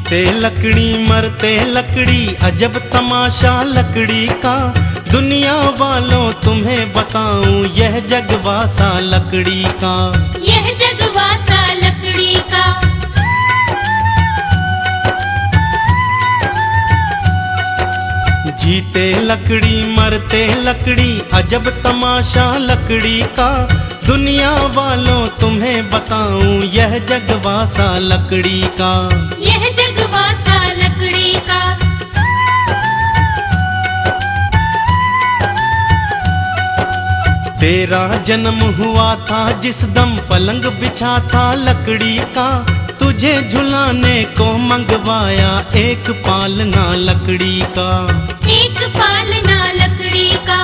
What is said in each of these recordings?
जीते लकड़ी मरते लकड़ी, अजब तमाशा लकड़ी का। दुनिया वालों तुम्हें बताऊं यह जगवासा लकड़ी का, यह जगवासा लकड़ी का। जीते लकड़ी मरते लकड़ी, अजब तमाशा लकड़ी का। दुनिया वालों तुम्हें बताऊं यह जगवासा लकड़ी का, यह जगवासा लकड़ी का। तेरा जन्म हुआ था जिस दम पलंग बिछा था लकड़ी का। तुझे झुलाने को मंगवाया एक पालना लकड़ी का, एक पालना लकड़ी का।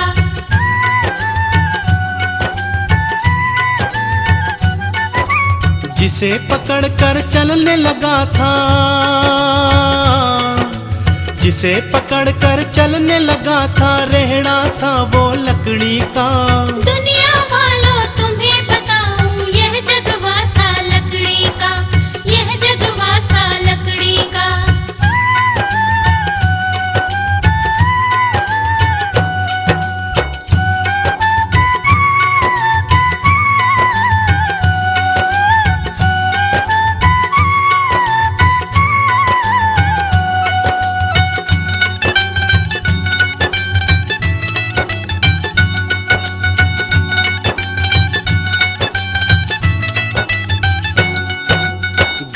जिसे पकड़ कर चलने लगा था, जिसे पकड़ कर चलने लगा था, रेहड़ा था वो लकड़ी का। दुनिया वालों तुम्हें बताऊं यह जगवासा लकड़ी का, यह जगवासा लकड़ी का।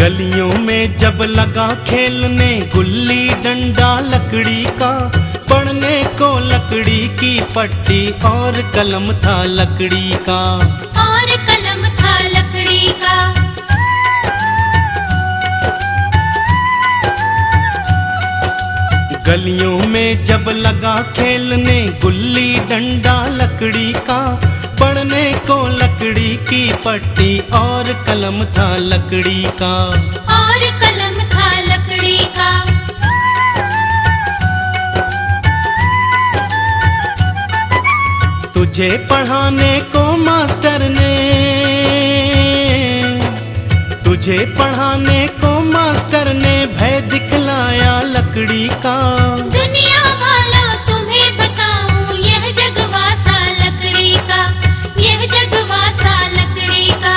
गलियों में जब लगा खेलने गुल्ली डंडा लकड़ी का। पढ़ने को लकड़ी की पट्टी और कलम था लकड़ी का, और कलम था लकड़ी का। गलियों में जब लगा खेलने गुल्ली डंडा लकड़ी का। पढ़ने को लकड़ी की पट्टी और कलम था लकड़ी का, और कलम था लकड़ी का। तुझे पढ़ाने को मास्टर ने, तुझे पढ़ाने को मास्टर ने भय दिखलाया लकड़ी का। दुनिया वालों तुम्हें बताऊं यह जगवासा लकड़ी का, यह जगवासा लकड़ी का।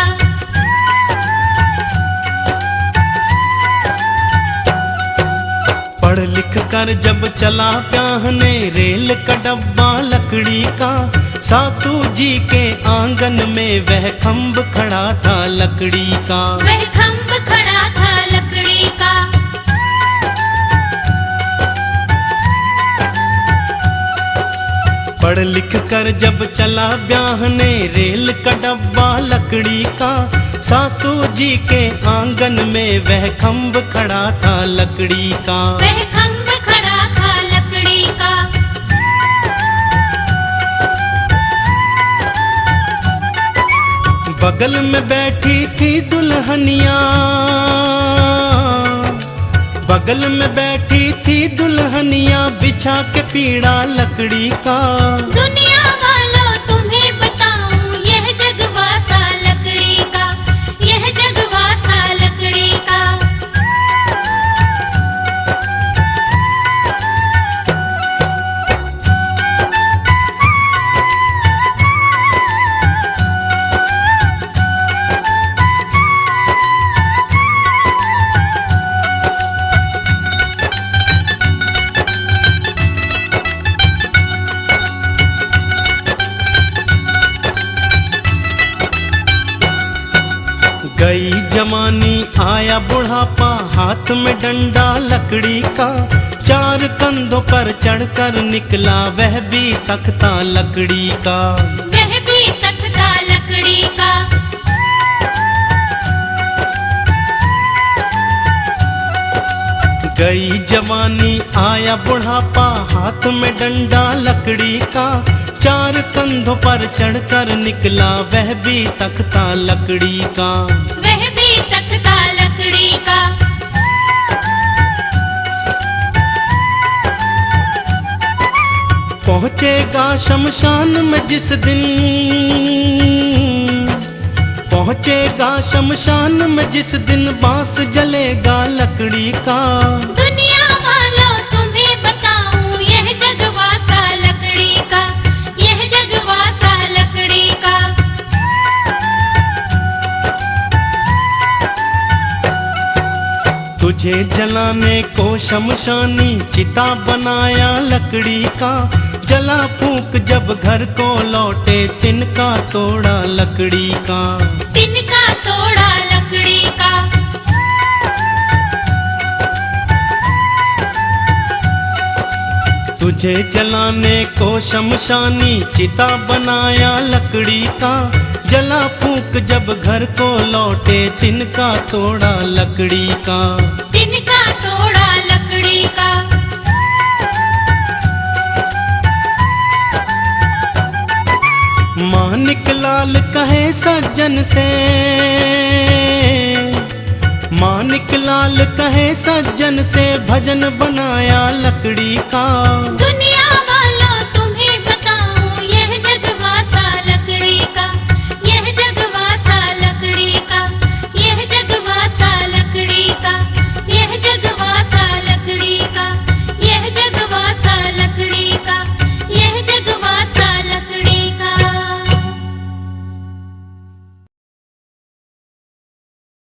पढ़ लिख कर जब चला प्याहने रेल का डब्बा लकड़ी का। सासू जी के आंगन में वह खम्भ खड़ा था लकड़ी का, वह खम्भ खड़ा था लकड़ी का। पढ़ लिख कर जब चला ब्याहने रेल का डब्बा लकड़ी का। सासू जी के आंगन में वह खम्भ खड़ा था लकड़ी का, वह खम्भ खड़ा था लकड़ी का। बगल में बैठी थी दुल्हनिया, बगल में बैठी थी दुल्हनिया बिछा के पीड़ा लकड़ी का। दुनिया वालों तुम्हें बताऊं यह जगवासा लकड़ी का, यह जगवासा लकड़ी का। गई जवानी आया बुढ़ापा हाथ में डंडा लकड़ी का। चार कंधों पर चढ़कर निकला वह भी तख्ता लकड़ी का, वह भी तख्ता लकड़ी का। गई जवानी आया बुढ़ापा हाथ में डंडा लकड़ी का। चार कंधों पर चढ़कर निकला वह भी तख्ता लकड़ी का, वह भी तख्ता लकड़ी का। पहुँचेगा शमशान में जिस दिन, पहुँच पहुँचेगा शमशान में जिस दिन बांस जलेगा लकड़ी का। दुनिया वालों तुम्हें बताऊं यह जगवासा लकड़ी का, यह जगवासा लकड़ी का। तुझे जलाने को शमशानी चिता बनाया लकड़ी का। जला फूंक जब घर को लौटे तिनका तोड़ा लकड़ी का। तिनका तोड़ा लकड़ी का। तुझे जलाने को शमशानी चिता बनाया लकड़ी का। जला फूंक जब घर को लौटे तिनका तोड़ा लकड़ी का। तिनका तोड़ा लकड़ी का। मानिक लाल कहे सज्जन से, मानिक लाल कहे सज्जन से भजन बनाया लकड़ी का। दुनिया